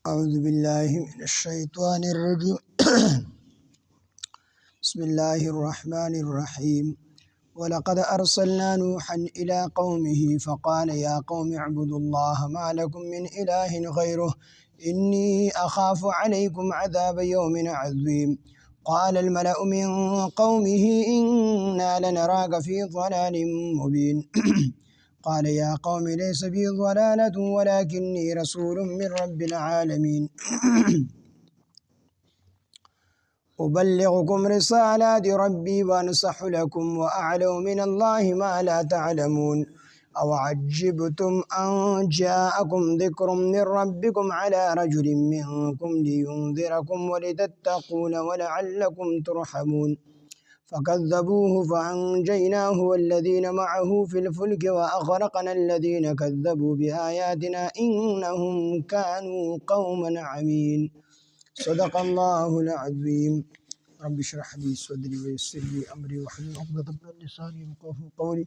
أعوذ بالله من الشيطان الرجيم بسم الله الرحمن الرحيم ولقد أرسلنا نوحا إلى قومه فقال يا قوم اعبدوا الله ما لكم من إله غيره إني أخاف عليكم عذاب يوم عظيم قال الملأ من قومه إنا لنراك في ضلال مبين قال يا قوم ليس بي ضلالة ولكني رسول من رب العالمين أبلغكم رسالات ربي وأنصح لكم وأعلم من الله ما لا تعلمون أوعجبتم أن جاءكم ذكر من ربكم على رجل منكم لينذركم ولتتقون ولعلكم ترحمون فكذبوه فأنجيناه والذين معه في الفلك وأغرقنا الذين كذبوا بآياتنا إنهم كانوا قوما عمين صدق الله العظيم رب اشرح لي صدري ويسر لي أمري واحلل عقدة من لساني يفقهوا قولي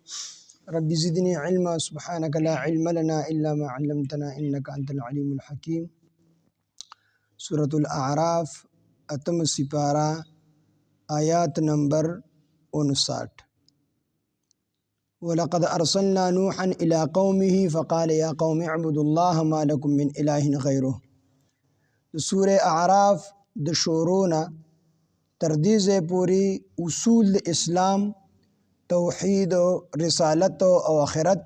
رب زدني علما سبحانك لا علم لنا إلا ما علمتنا إنك أنت العليم الحكيم سورة الأعراف أتم سپارہ آیات نمبر 59 ولقد أرسلنا نوحا إلى قومه فقال يا قوم اعبدوا الله ما لكم من إله غيره سورة اعراف د شورونا تردیز پوری اصول اسلام توحید رسالت او آخرت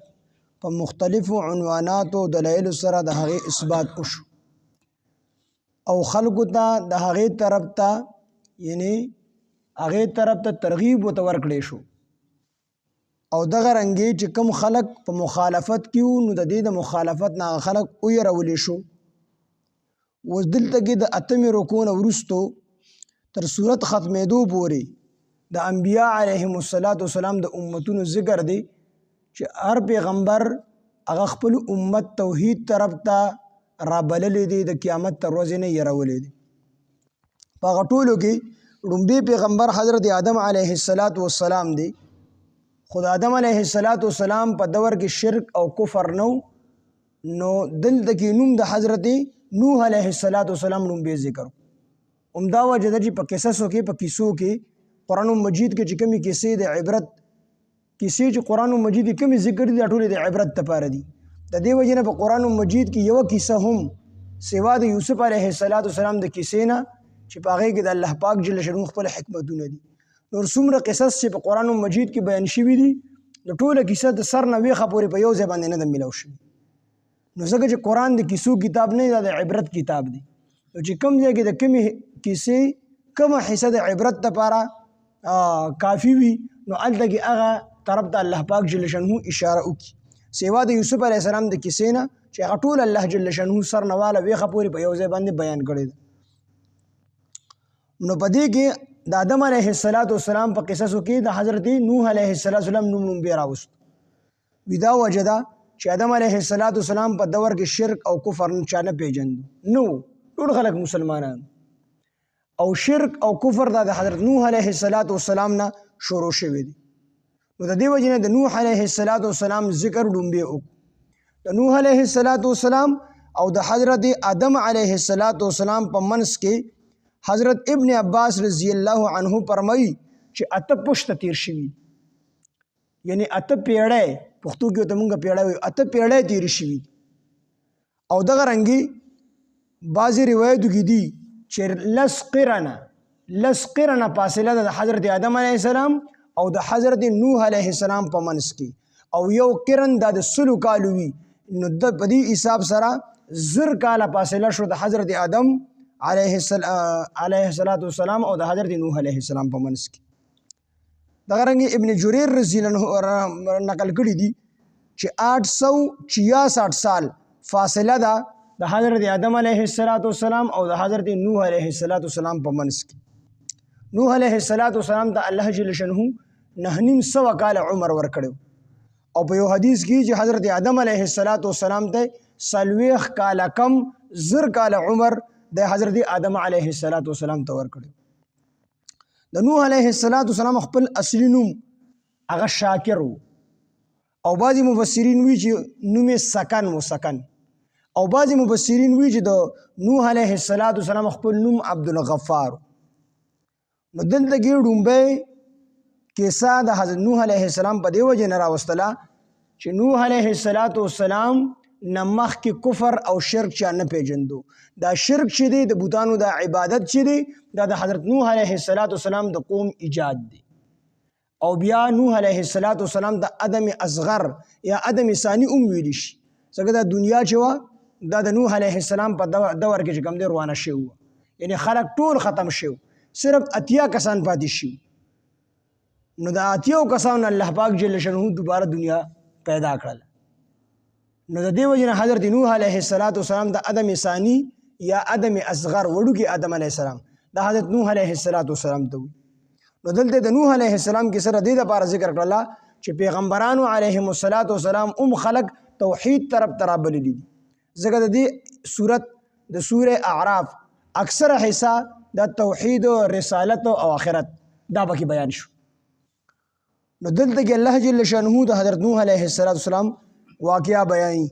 په مختلفو عنوانات او دلایل سره د هغه اثبات وشو او خلقو ته د هغه طرف ته یعنی هغه طرف ته ترغیب ورکړې شو او دغه رنګي چې کوم خلق په مخالفت کیو نو د دې د مخالفت نه خلق او يرولې شو وز دلته کې د اتمې رکوع ورستو تر صورت ختمېدو پورې د انبیاء علیهم السلام د امتونو ذکر دی چې هر پیغمبر هغه خپل امت توحید طرف ته را بللې دي د قیامت تر ورځې نه يرولې دي په غټولو کې لومبي پیغمبر حضرت آدم علیه السلام دی خدای آدم علیه السلام په دور کې شرک او کفر نو دلته کې نوم د حضرت نوح علیه السلام نوم به ذکر عمدا وجه د په قصصو کې په کیسو کې قرآن مجید کې چې کومې کیسې د عبرت کیسې چې قرآن مجید کې کومې ذکر دي ټولې د عبرت لپاره دي د دې وجه نه په قرآن مجید کې یو کیسه هم سوا د یوسف علیه السلام د کیسې نه چې په هغه کې د الله پاک جل شانه خپل حکمتونه دي نور څومره قصص چې په قرآن مجید کې بیان شوي دي د ټوله کیسه د سر نه ویخه پورې په یو ځای باندې نه د ملو شي نو ځکه چې قرآن د کیسو کتاب نه دی د عبرت کتاب دی نو چې کوم ځای کې د کومې کیسې کومه حصه د عبرت لپاره کافی وي نو هلته کې هغه طرف ته الله پاک جل شانه اشاره وکړي سوا د یوسف علیه السلام د کیسې نه چې هغه ټول الله جل شانه سر نه واله ویخه پورې په یو ځای باندې بیان کړی دی نو په دې کې د آدم علیه السلام په قصصو کې د حضرت نوح علیه السلام نوم به راوست ودا وجدا چې آدم علیه السلام په دور کې شرک او کفر نه چانه پیژند نو ټول خلک مسلمانان او شرک او کفر د حضرت نوح علیه السلام نه شروع شوی دی نو د دې وجه نه د نوح علیه السلام ذکر ډومبه او د نوح علیه السلام او د حضرت آدم علیه السلام په منځ کې حضرت ابن عباس رضی الله عنه فرمایي چې اته پښته تیر شوی یعنی اته پیړې پښتو کې ته مونږه پیړې وي اته پیړې تیر شوی او دغه رنګي بعضی روایتو کې دي چې لس قرنه فاصله د حضرت آدم علیه السلام او د حضرت نوح علیه السلام په منځ کې او یو قرن د 100 کالو وي نو د په دې حساب سره زر کاله فاصله شو د حضرت آدم علیه السلام او د حضرت نوح علیه السلام په منځ کې دغه رنګ ابن جریر رضی الله عنه نقل کړی دي چې 866 سال فاصله ده د حضرت آدم علیه السلام او د حضرت نوح علیه السلام په منځ کې نوح علیه السلام ته الله جل شانه 9.5 کال عمر ورکړو او په یو حدیث کې چې حضرت آدم علیه السلام ته 40 کال کم زر کال عمر د حضرت آدم علیه السلام ته ورکړو د نوح علیه السلام خپل اصلي نوم هغه شاکر او بعضی مفسرین وی چې نوم سکن او بعض مفسرین وی چې د نوح علیه السلام خپل نوم عبدالغفار. نو دلته کې ډومبه کیسه د حضرت نوح علیه السلام په دی وجه نه راوستله چې نوح علیه السلام نمخ کې کفر او شرک چا نه پیژندو. دا شرک چې دی د بوتانو د عبادت چې دی دا د حضرت نوح علیه السلام د قوم ایجاد دی. او بیا نوح علیه السلام د ادم اصغر یا ادم ثانی ویلی شي ځکه دا دنیا چې وه دا د نوح علیه السلام په دور کې چې کوم دی روانه شوي وه، یعنې خلک ټول ختم شوي، صرف 80 کسان پاتې شوي. نو د 80 کسانو الله پاک جل شانه دوباره دنیا پیدا کړل. نو د دې وجه نه حضرت نوح علیه السلام د ادم ثانی یا ادم اصغر وړوکی ادم علیه السلام د حضرت نوح علیه السلام ته وي. نو دلته د نوح علیه السلام کې سره دې دپاره ذکر کړله چې پیغمبرانو علیهم السلام خلق توحید طرف ته رابللي دي. ځکه د دې صورت د سوره اعراف اکثره حصہ د توحید او رسالت او آخرت دا پکې بیان شو. نو دلته کې الله جل شانه د حضرت نوح علیه السلام واقعا بیانې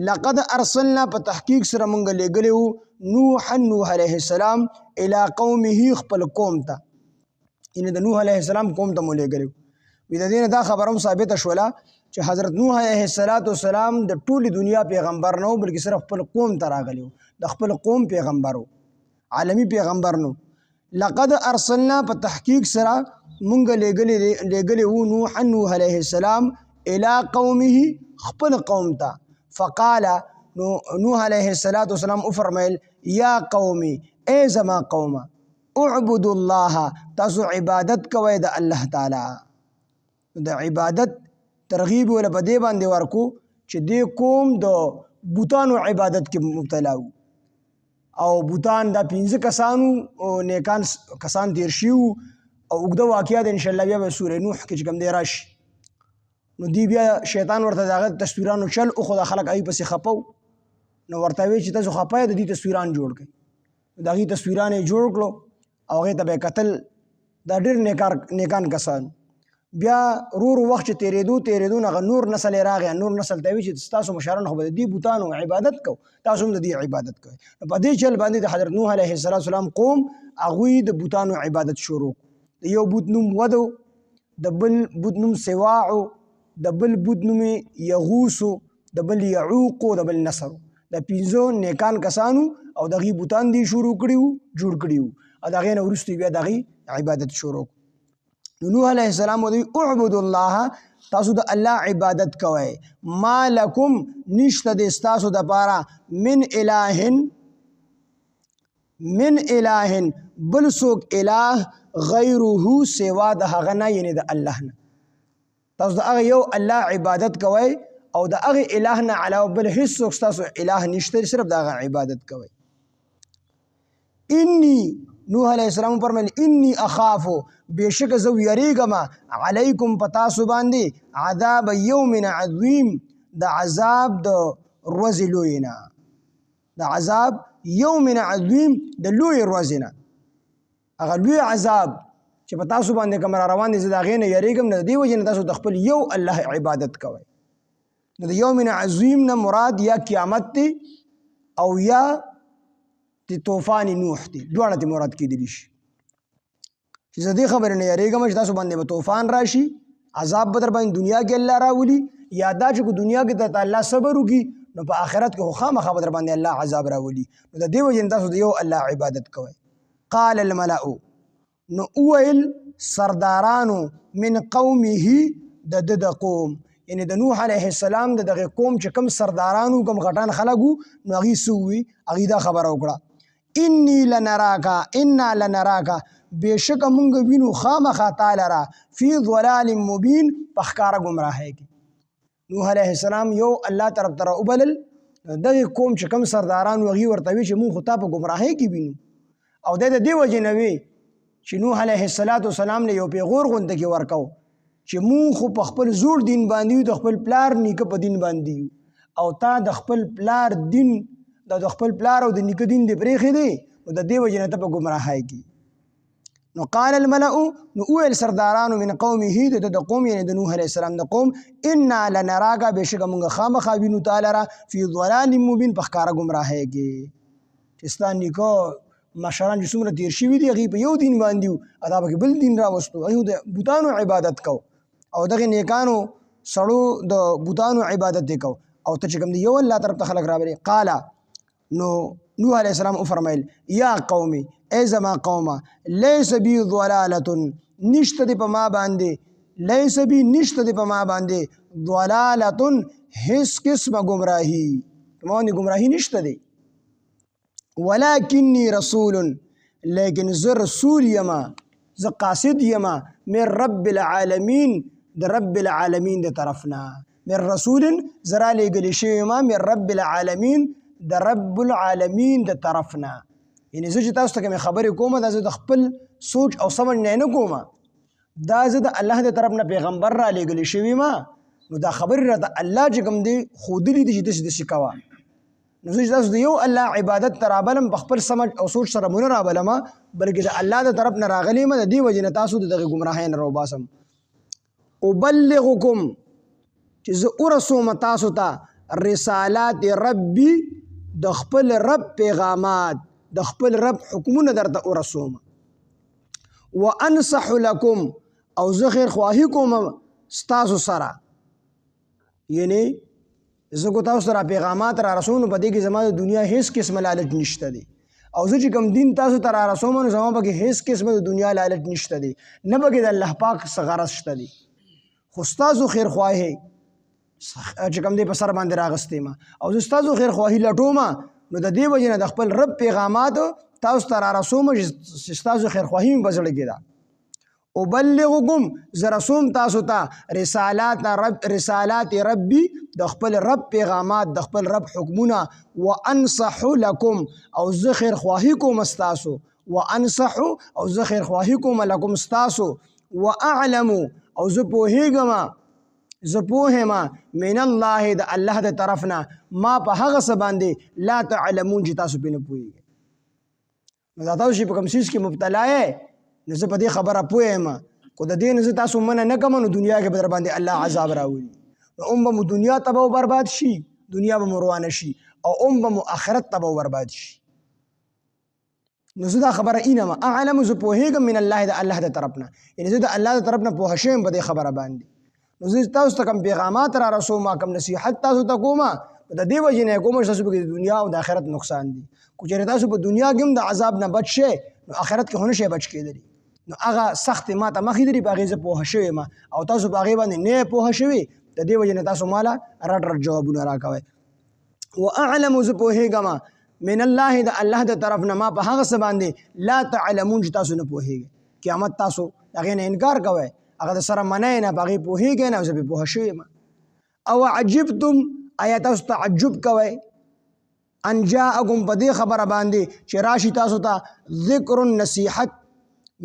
لقد ارسلنا په تحقیق سره مونږ لېږلی وو نوح علیه السلام الی قومه خپل قوم ته، یعنې د نوح علیه السلام قوم ته مو لېږلی وو. وي د دې نه دا خبره هم ثابته شوله چې حضرت نوح علیه السلام د ټولې دنیا پیغمبر نه و بلکې صرف خپل قوم ته راغلی و، د خپل قوم پیغمبر و، عالمي پیغمبر نو. لقد ارسلنا په تحقیق سره مونږ لېږلی وو نوح علیه السلام الی قومه خپل قوم ته. فقال نوح علیه السلام وفرمیل یا قومي ای زما قومه اعبدوا الله تاسو عبادت کوئ د الله تعالی. د عبادت ترغیب ولا په دې باندې ورکو چې دې قوم د بوتانو عبادت کې مبتلا وو او بوتان دا 15 کسانو نیکان کسان تیر شي او اوږده واقعه د ان شاء الله بیا به سوره نوح کې چې کوم دی راشي. نو دی بیا شیطان ورته دغه تصویرانو چل او خو د خلک هغې پسې خپو. نو ورته وی چې تاسو خپه د دې تصویران جوړ کړئ. د هغې تصویران یې جوړ کړو او هغې ته به یې کتل دا ډېر نیکان کسان. بیا ورو وخت چې تېرېدو نه هغه نور نسل یې راغی. نور نسل ته وی چې ستاسو مشران خو به د دې بوتانو عبادت کو، تاسو هم د دې عبادت کوئ. په دې چل باندې د حضرت نوح علیه السلام قوم هغوی د بوتانو عبادت شروع. د یو بوت نوم ودو، د بل بوت نوم سواعو، د بل بوت نوم یغوسو، د بل یعوقو، د بل نصرو. د 15 نیکان کسانو او د هغې بوتان دی شروع کړي وو، جوړ کړي وو او د هغې نه وروسته بیا د هغې عبادت شروع. نوح علیه السلام ودوی اعبدوا الله تاسو د الله عبادت کوئ. ما لکم نشته د ستاسو دپاره من اله بل څوک اله غیره سوا د هغه نه، یعنې د الله نه. تاسو د هغه یو الله عبادت کوئ او د هغې اله نه علاوه بل هېڅ څوک ستاسو اله نشته، صرف د هغه عبادت کوئ. نوح علیه السلام فرمیل انی اخافو بېشکه زه ویریږم علیکم په تاسو باندې عذاب یوم عظیم د عذاب د ورځې لویې نه، د عذاب یوم عظیم د لویې ورځې نه. هغه لوی عذاب چې په تاسو باندې کوم را روان دي زه د هغې نه یریږم نه، د دې وجې نه تاسو د خپل یو الله عبادت کوئ. نو د یوم عظیم نه مراد یا قیامت دی او یا طوفان نوح دی، دواړه ته مراد کېدلی شي. چې زه دې خبرې نه یریږم چې تاسو باندې به طوفان راشي، عذاب به در باندې دنیا کې الله راولي، یا دا چې په دنیا کې درته الله صبر وکړي نو په آخرت کې خو خامخا به در باندې الله عذاب راولي. نو د دې وجې نه تاسو د یو الله عبادت کوئ. قال الملأ نو اویل سردارانو من قومه د ده د قوم، یعنې د نوح علیه السلام د دغې قوم چې کوم سردارانو کوم غټان خلک وو نو هغې څه ووي، هغې دا خبره وکړه انا لنراکا بېشکه مونږ وینو خامخا تا لره فی ضلال مبین په ښکاره ګمراهۍ کې. نوح علیه السلام یو الله طرف ته راوبلل، دغې قوم چې کوم سرداران وو هغې ورته وی چې مونږ خو تا په ګمراهۍ کې وینو. او دی د دې وجې نه وی چې نوح علیه السلام نه یو پیغور غونته کې ورکو چې مونږ خو په خپل زوړ دین باندې یو، د خپل پلار نیکه په دین باندې یو، او تا د خپل پلار دین د خپل پلار او د نیکه دین دې پرېښی دی، نو د دې وجې نه ته په ګمراهۍ کې. نو قال الملأ نو اویل سردارانو من قومه د قوم یعنی د نوح علیہ السلام د قوم انا لنراک بشک مونږ خامخا وینو تعالی را فی ضلال مبین په ښکاره ګمراهۍ کې چې ستا نیکه مشران چې څومره تیر شوي دي هغوی په یو دین باندې وو دا پکې بل دین راوستو هغوی د بوتانو عبادت کو او دغې نیکانو سړو د بوتانو عبادت دی کو او ته چې کوم دی یو الله طرف ته خلق رابلې قاله نو نوح علیہ السلام فرمایل یا قومي ای زما قومه لیس بی ضلالت نشته دی په ما باندې لیس بی نشته دی په ما باندې ضلالت هیڅ قسمه گمراهي په ما باندې گمراهي نشته دی ولکنی رسول لیکن زه رسول یما زه قاصد یما من رب العالمین د رب العالمین د طرفنا من رسول زرا لېږلی شوی یما من رب العالمین د رب العالمین د طرفنا یعنی زه چې تاسو ته کومې خبرې کوم دا زه د خپل سوچ او سمجھ نه کوم دا زه د الله د طرف نه پیغمبر را لېږلی شوی ما نو دا خبرې راته الله چې کوم دی ښودلي دي چې داسې داسې کوه نو زه چې تاسو د یو الله عبادت ته رابلم په خپل سمجھ او سوچ سره مونه رابلم بلکې د الله د طرف نه راغلی یم د دې وجې نه تاسو د دغې ګمراهۍ نه راوباسم ابلغکم چې زه ورسوم تاسو ته رسالات ربي د خپل رب پیغامات د خپل رب حکمونه درته ورسوم وانصح لكم او زه خیر خواهی کوم ستاسو سره یعنی زه کو تاسو سره پیغامات را رسوم په دې کې زما د دنیا هیڅ قسم لالچ نشته دی او زه چې کوم دین تاسو ته را رسوم نو زما پکې هیڅ قسم د دنیا لالچ نشته دی نه پکې د الله پاک څه غرض شته دی خو ستاسو خیر خواهی چې کوم دی په سر باندې راغستې ما او زه ستاسو خیر خواهی لټوم نو د دې وجې نه د خپل رب پیغامات تاسو ته را رسوم چې ستاسو خیر خواهی مې په زړه کې ده ابلغکم زه رسوم تاسو ته رسالات ربي د خپل رب پیغامات د خپل رب حکمونه وانصح لکم او زه خیر خواهی کوم ستاسو وانصح او زه خیر خواهی کوم لکم ستاسو واعلم او زه پوهیږم زه پوهیم من الله د الله د طرف نه ما په هغه څه باندې لا تعلمون چې تاسو پرې نه پوهیږئ نو دا تاسو چې په کوم څیز کې مبتلا یې نو زه په دې خبره پوهیم خو د دې نه زه تاسو منع نه کوم نو دنیا کې به در باندې الله عذاب راولي نو به مو دنیا تباه و برباد شي دنیا به مو روانه شي او به مو آخرت تباه و برباد شي نو زه دا خبره اینم اعلم زه پوهیږم من الله د الله د طرف نه یعنی زه د الله د طرف نه پوه شویم په دې خبره باندې نو زه تاسو ته کوم پیغامات را رسوم کوم نصیحت تاسو ته کوم د دې وجې نه کوم چې تاسو په دنیا او د آخرت نقصان دي کو چې تاسو په دنیا کې هم د عذاب نه بچ شئ نو آخرت کې هونه شي بچ کېدلی نو هغه سخت ما ته مخې لري په هغې زه پوهه شوی یم او تاسو په هغې باندې نه پوهه شوي د دې وجې نه تاسو ماله رټ رټ جوابونه راکوئ واعلم زه پوهېږم من الله د الله د طرف نه ما په هغه څه باندې لا تعلمون چې تاسو نه پوهېږئ قیامت تاسو هغې نه انکار کوئ هغه د سره منی نه په هغې پوهېږئ نه او زه پرې پوهه شوی یم او عجبتم آیا تاسو تعجب کوئ ان جاءکم په دې خبره باندې چې راشي تاسو ته ذکر نصیحت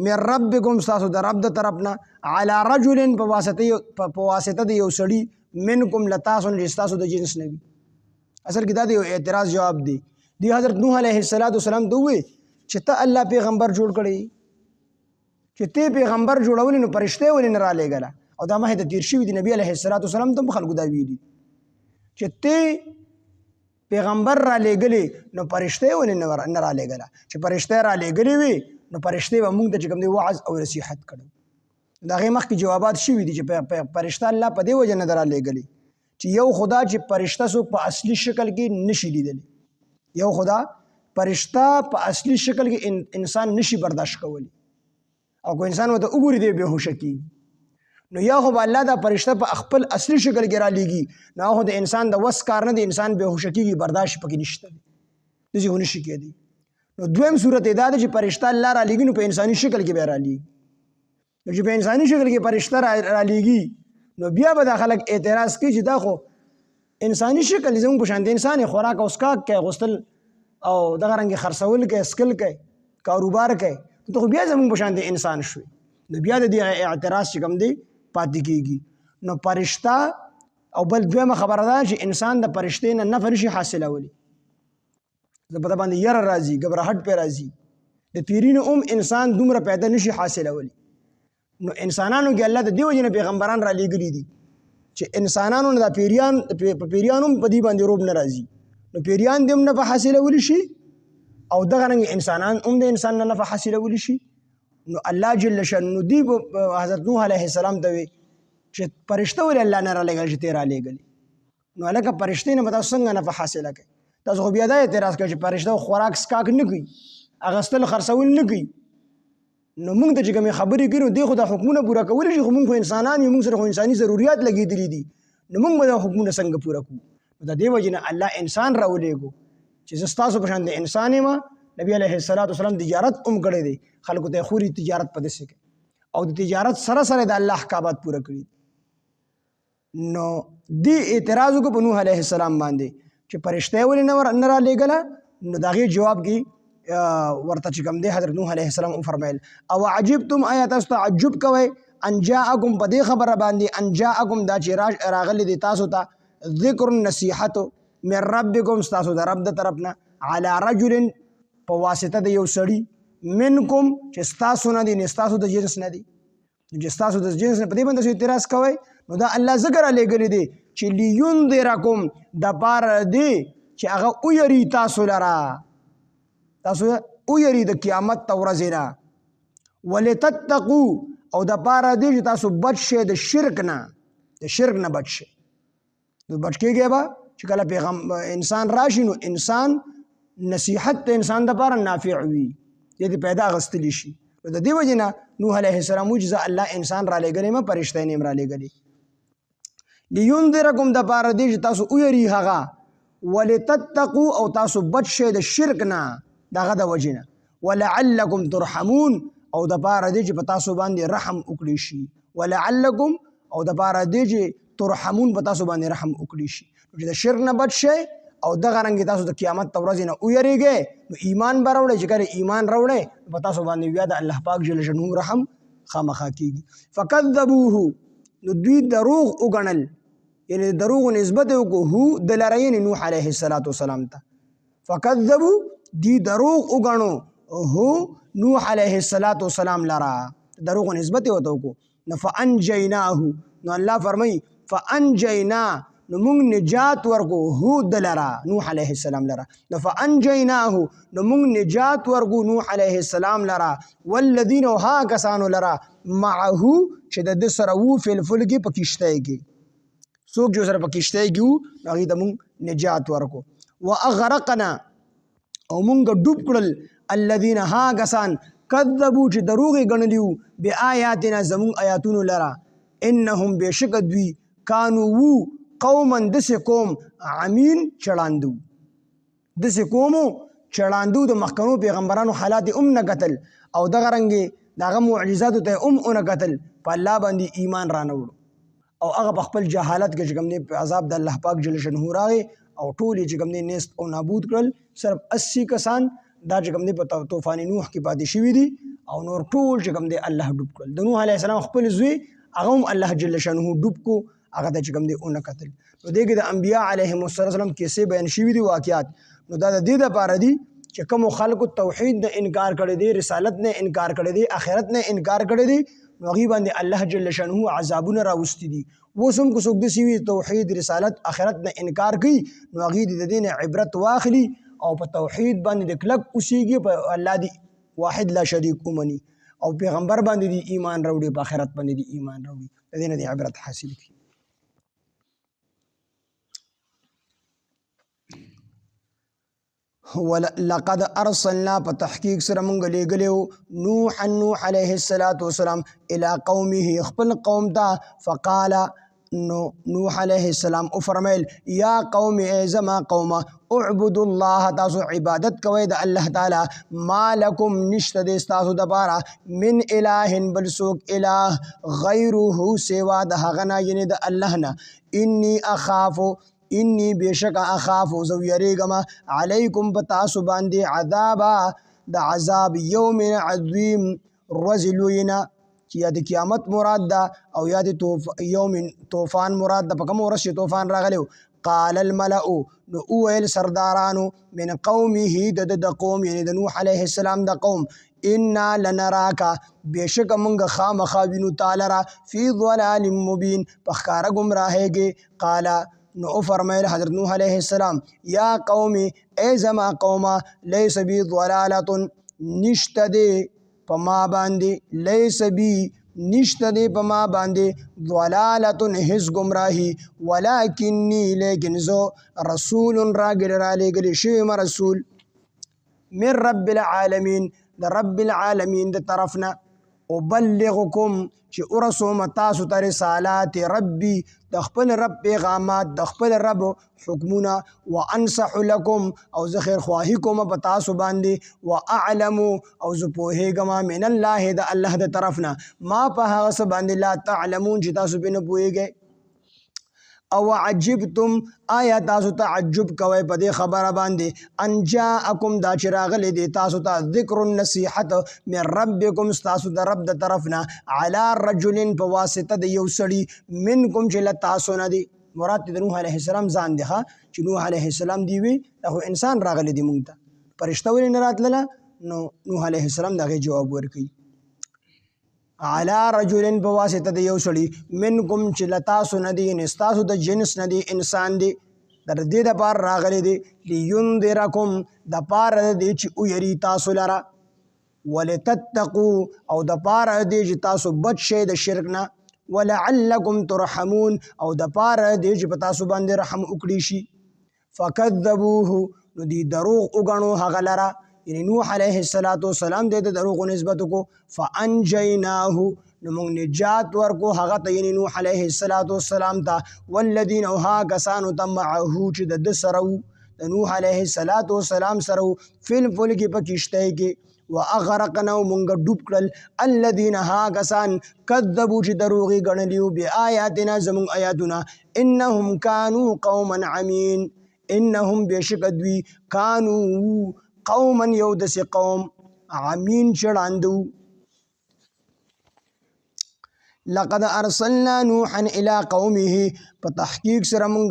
من ربکم تاسو د رب د طرف نه علی رجل په واسطه د یو سړي منکم لتاسو چې تاسو د جنس نه وي اصل کې دا د یو اعتراض جواب دی دی حضرت نوح علیه السلام ته ووایي چې ته الله پیغمبر جوړ کړی چې ته پیغمبر جوړولې نو فرشته ولې نه رالیږله او دا مخې ته تیر شوي دي نبي علیه السلام ته هم خلکو دا ویلي چې ته پیغمبر رالیږلې نو فرشته ولې نه رالیږله چې فرشته رالیږلې وي نو فرشته به موږ ته چې کوم دی وعظ او نصیحت کړو د هغې مخکې جوابات شوي دي چې فرشته الله په دې وجه نه ده رالیږلې چې یو خدا چې فرشته څوک په اصلي شکل کې نشي لیدلی یو خدا فرشته په اصلي شکل کې انسان نشي برداشت کولی او کو انسان ورته وګوري دی بېهوشه کېږي نو یا خو به الله دا فرشته په خپل اصلي شکل کې رالیږي نو خو د انسان د وس کار نه دی انسان بېهوشه کېږي برداشت پکې نشته دی داسې خو نشي کېدی نو دویم صورت یې دا ده چې فرشته الله رالیږي نو په انساني شکل کې به رالیږي نو چې په انساني شکل کې فرشته رالیږي نو بیا به دا خلک اعتراض کوي چې دا خو انساني شکل زموږ په شان د انسان خوراک او څښاک کوي غوښتل او دغه رنګې خرڅول کوي سکل کوي کاروبار کوي ته خو بیا زموږ په شان د انسان شوي نو بیا د دې اعتراض چې کوم دی پاتې کېږي نو فرشته او بل دویمه خبره ده چې انسان د فرشتې نه نفع نشي حاصلولی زه په ده باندې یره راځي ګبراهټ پې راځي د پیرینو انسان دومره پیدا نشي حاصلولی. نو انسانانو کې الله د دې وجې نه پیغمبران را لېږلي دي چې انسانانو نه دا پیریان هم په دې باندې روب نه راځي، نو پیریان دې هم نفع حاصلولی شي او دغه رنګ انسانان هم د انسان نه نفع حاصلولی شي. نو الله جل شانه دی حضرت نوح علیه السلام ته وی چې فرشته ولې الله نه را لېږل چې ته را لېږلې. نو هلکه فرشتې نه به تاسو څنګه نفع حاصله کوئ؟ تاسو خو بیا دا اعتراض کوئ چې فرشته خوراک سکاک نه کوي، اخیستل خرڅول نه کوي. نو موږ ته چې کومې خبرې کوي نو دی خو دا حکمونه پوره کولی شي، خو موږ خو انسانان یو، موږ سره خو انساني ضروریات لګېدلي دي، نو موږ به دا حکمونه څنګه پوره کړو؟ نو د دې وجې نه الله انسان راولېږو چې زه ستاسو په شان د انسان یم. نبی علیه السلام تجارت هم کړی دی، خلکو ته خوري تجارت په داسې کوي او د تجارت سره سره د الله احکامات پوره کړي. نو دې اعتراض وکړو په نوح علیه السلام باندې چې فرشته ولې نه را لېږله. نو د هغې جواب کې ورته چې کوم دی حضرت نوح علیه السلام وفرمیل او عجبتم آیا تاسو تعجب کوئ ان جاءکم په دې خبره باندې ان جاءکم دا چې راغلی دی تاسو ته ذکر نصیحت من ربکم ستاسو د رب د طرف نه علی رجل په واسطه د یو سړي منکم چې ستاسو نه دی نه ستاسو د جنس نه دی، چې ستاسو د جنس نه په دې باندې تاسو اعتراض کوئ. نو دا الله ذکر لېږلی دی چې لینذرکم دپاره دی چې هغه ویري تاسو لره، تاسو ویري د قیامت ته ورځې نه، ولتتقوا او دپاره دی چې تاسو بچ شئ د شرک نه، د شرک نه بچ شئ. نو بچ کېږئ به چې کله انسان راشي نو انسان نصیحت د انسان دپاره نافع وي، دې پیدا اخیستلی شي. نو د دې وجې نه نوح علیه السلام وایي چې زه الله انسان را لېږلی یم، فرشته یې نه یم را لېږلی. لینذرکم دپاره دی چې تاسو ویري هغه، ولتتقوا او تاسو بچ شئ د شرک نه دغه د وجې نه، ولعلکم ترحمون او دپاره دی چې په تاسو باندې رحم وکړي شي، ولعلکم او دپاره دی چې ترحمون په تاسو باندې رحم وکړي شي. چې د شرک نه بچ شئ او دغه رنګ تاسو د قیامت ته ورځې نه ویریږئ نو ایمان به راوړئ. چې کله ایمان راوړئ په تاسو باندې بیا د الله پاک جل شانه رحم خامخا کېږي. فکذبوه نو دوی دروغ وګڼل، یعنی دروغ نسبت وکړو هو د لره یعنې نوح علیه السلام ته. فکذبو دی دروغ وګڼو هو نوح علیه السلام لره، دروغ نسبت ورته وکړو. نو فانجیناه نو الله فرمایي فانجینا نو موږ نجات ورکو هو د لره نوح علیه السلام لره. نو فانجیناه نو موږ نجات ورکو نوح علیه السلام لره والذین او ها کسانو لره معه چې د ده سره وو فی الفلک په کشتۍ کې، څوک چې سره په کشتۍ کې وو نو هغې ته موږ نجات ورکو. واغرقنا او موږ ډوب کړل الذین ها کسان کذبو چې دروغ یې ګڼلي وو بآیاتنا زموږ آیاتونو لره انهم بېشکه دوی کانو وو قوما داسې قوم عمین چړاندو، داسې قومو چړاندو د مخکنو پیغمبرانو حالات هم نه کتل او دغه رنګې د هغه معجزاتو ته هم ونه کتل، په الله باندې ایمان را نه وړو او هغه په خپل جهالت کې چې کوم دی په عذاب د الله پاک جل شانه راغی او ټول یې چې کوم دی نیست او نابود کړل. صرف 80 کسان دا چې کوم دی په طوفان نوح کې پاتې شوي دي او نور ټول چې کوم دی الله ډوب کړل. د نوح علیه السلام خپل زوی هغه هم الله جل شانه ډوب کو، هغه ته چې کوم دی ونه کتل. نو دې کې د انبیا علیهم السلام کیسې بیان شوي دي، واقعات. نو دا د دې دپاره دي چې کومو خلکو توحید نه انکار کړی دی، رسالت نه انکار کړی دی، آخرت نه انکار کړی دی، نو هغې باندې الله جل شانه عذابونه راوستي دي. اوس هم که څوک داسې وي توحید رسالت آخرت نه انکار کوي نو هغې د دې نه عبرت واخلي او په توحید باندې د کلک اوسېږي، په الله دی واحد لا شریک ومني او پیغمبر باندې دی ایمان راوړي، په آخرت باندې دی ایمان راوړي، د دې نه دی عبرت حاصل کړي. لقد ارسلنا په تحقیق سره مونږ لېږلی نوح علیه السلام الی قومه خپل قوم ته. فقال نو نوح علیه السلام وفرمیل یا قوم ای زما قومه اعبدوا الله تاسو عبادت کوئ د الله تعالی ما لکم نشته د ستاسو دپاره من اله بل څوک اله غیره سوا د هغه نه یعنې د الله نه انی اخافو انی بیشک اخافو زو یریږم علیکم په تاسو باندې عذابا د عذاب یوم عظیم ورځې لویې نه چې یا د قیامت مراد ده او یا د یوم طوفان مراد ده، په کومه ورځ چې طوفان راغلی. قال الملأ نو اویل سردارانو من قومه د قوم یعنی د نوح علیه السلام د قوم انا لنراکا بیشک منگ خامخا وینو تعالی را فی ضلال مبین پخکارا گمراہے گے قالا نو فرمائل حضرت نوح علیہ السلام یا قومی اے زما قوما لیس بی ضلالت نشت دے پما باندے لیس بی نشت دے پما باندے ضلالت حس گمراہی ولیکنی لیکن زو رسول راگل را لے گلی شویم رسول من رب العالمین د رب العالمین د طرفنا ابلغکم چې ارسوم تاسو ته رسالات ربی د خپل رب پیغامات د خپل رب حکمونه وانصح لکم او زه خیر خواهی کوم په تاسو باندې واعلم او زه پوهیږم من الله د الله د طرفنا ما په هغه څه باندې لا تعلمون چې تاسو به نه پوهیږئ او عجبتم آیا تاسو تعجب کوئ په دې خبره باندې ان جاءکم دا چې راغلی دی تاسو ته ذکر النصیحت من ربکم ستاسو د رب د طرفنا علی رجل په واسطه د یو سړي منکم چې له تاسو نه دی مراد د نوح علیه السلام ځان دی چې نوح علیه السلام دی وی خو انسان راغلی دی مونږ ته فرشته ولې نه راتلله نو نوح علیه السلام دغه جواب ورکوي علی رجل بواسطه د یو سړي منکم چې لتاسو ندی نستاسو د جنس ندی انسان دی در دې د پار راغلی دی لینذرکم د پار دی چې او یری تاسو لرا ولتتقوا او د پار دی چې تاسو بچ شئ د شرک نه ولعلکم ترحمون او د پار دی چې په تاسو باندې رحم وکړي شي فکذبوه نو دی دروغ وګڼو هغه لرا یعنی نوح علیہ السلام دے دروغ نسبت کو فانجیناہ نو مونږ نجات ورکو هغه ته یعنی نوح علیہ السلام تا والذین او ها کسانو ته معه چې د سره د نوح علیہ السلام سره فل فلک په کشته کې واغرقنا مونږ ډوب کړل الذین ها کسان کذبوا چې دروغي ګڼلیو بیااتنا زمون آیاتنا انهم کانوا قوما عمین انهم بشکدوی کانوا قوما یو دسی قوم عمین چڑاندو لقد ارسلنا نوحا الى قومه په تحقیق سره مونږ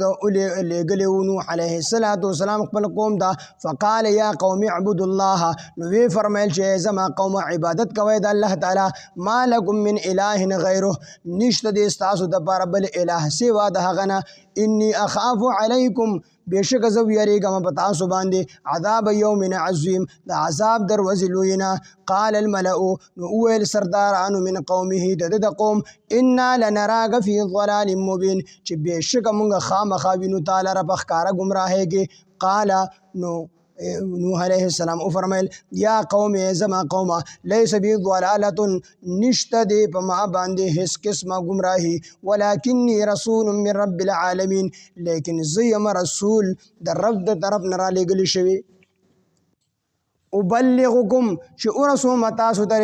لېږلی نوح علیه السلام خپل قوم دا فقال یا قوم اعبدوا الله نو وی فرمایل چې زما قوم عبادت کوئ د الله تعالی ما لکم من اله غیره نشته د ستاسو دپاره بل اله سوا د هغه نه انی اخاف علیکم بیشک زو یریګم په تاسو باندې عذاب یوم عظیم د عذاب دروازې لوینا قال الملأ نو ویل سردارانو من قومه د قوم انا لنراک فی ضلال مبین چې بیشک مونږ خامخا وینو تعالی را بخکاره گمراهیږي قال نو نوح علیہ السلام او فرمایل یا قوم زما قوما لیس بی ضلالت نشت دی په ما باندې هیڅ قسمه گمراهی ولکنی رسول من رب العالمین لیکن زیم رسول د رب د طرف نه را لېږلی شوی ابلغکم چې ورسوم تاسو ته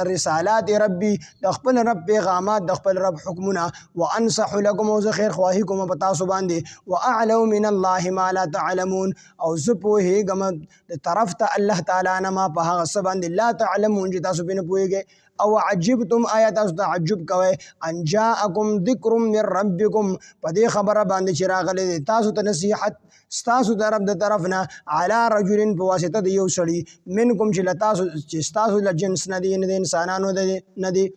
رسالات ربی د خپل رب پیغامات د خپل رب حکمونه وانصح لكم او زه خیر خواهی کوم په تاسو باندې واعلم من الله ما لا تعلمون او زه پوهیږم د طرف ته الله تعالی نه ما په هغه څه باندې لا تعلمون چې تاسو به نه پوهیږئ او عجبتم آیا تاسو تعجب کوئ ان جاءکم ذکر من ربکم په دې خبره باندې چې راغلی دی تاسو ته نصیحت ستاسو د رب د طرف نه علی رجل په واسطه د یو سړي منکم چې ستاسو له جنس نه دی نه د انسانانو نه دی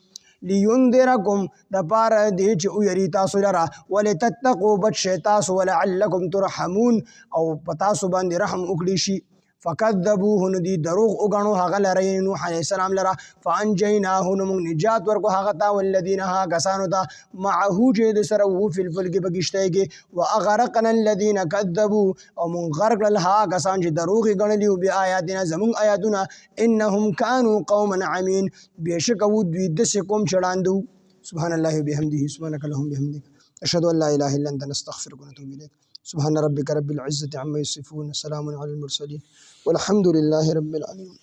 لینذرکم د پاره دی چې او یری تاسو لرا ولتتقوا بچ تاسو ولعلکم ترحمون او په تاسو باندې رحم وکړي شي فکذبوه نو دی دروغ وګڼو هغه لره نوح علیه السلام لره فانجیناه نو موږ نجات ورکو هغه ته والذین ها کسانو ته معه چې د سره وو فی الفلک په کشته کې واغرقنا الذین کذبوا او موږ غرق کړل ها کسان چې دروغ ګڼلی بیا آیاتنا زمون آیاتونه انهم کانوا قوما عمین بیشک وو دوی داسې قوم چړاندو سبحان الله وبحمده سبحانك اللهم وبحمدك اشهد ان لا اله الا انت نستغفرك ونتوب اليك سبحان ربك رب العزة عما يصفون سلام على المرسلين والحمد لله رب العالمين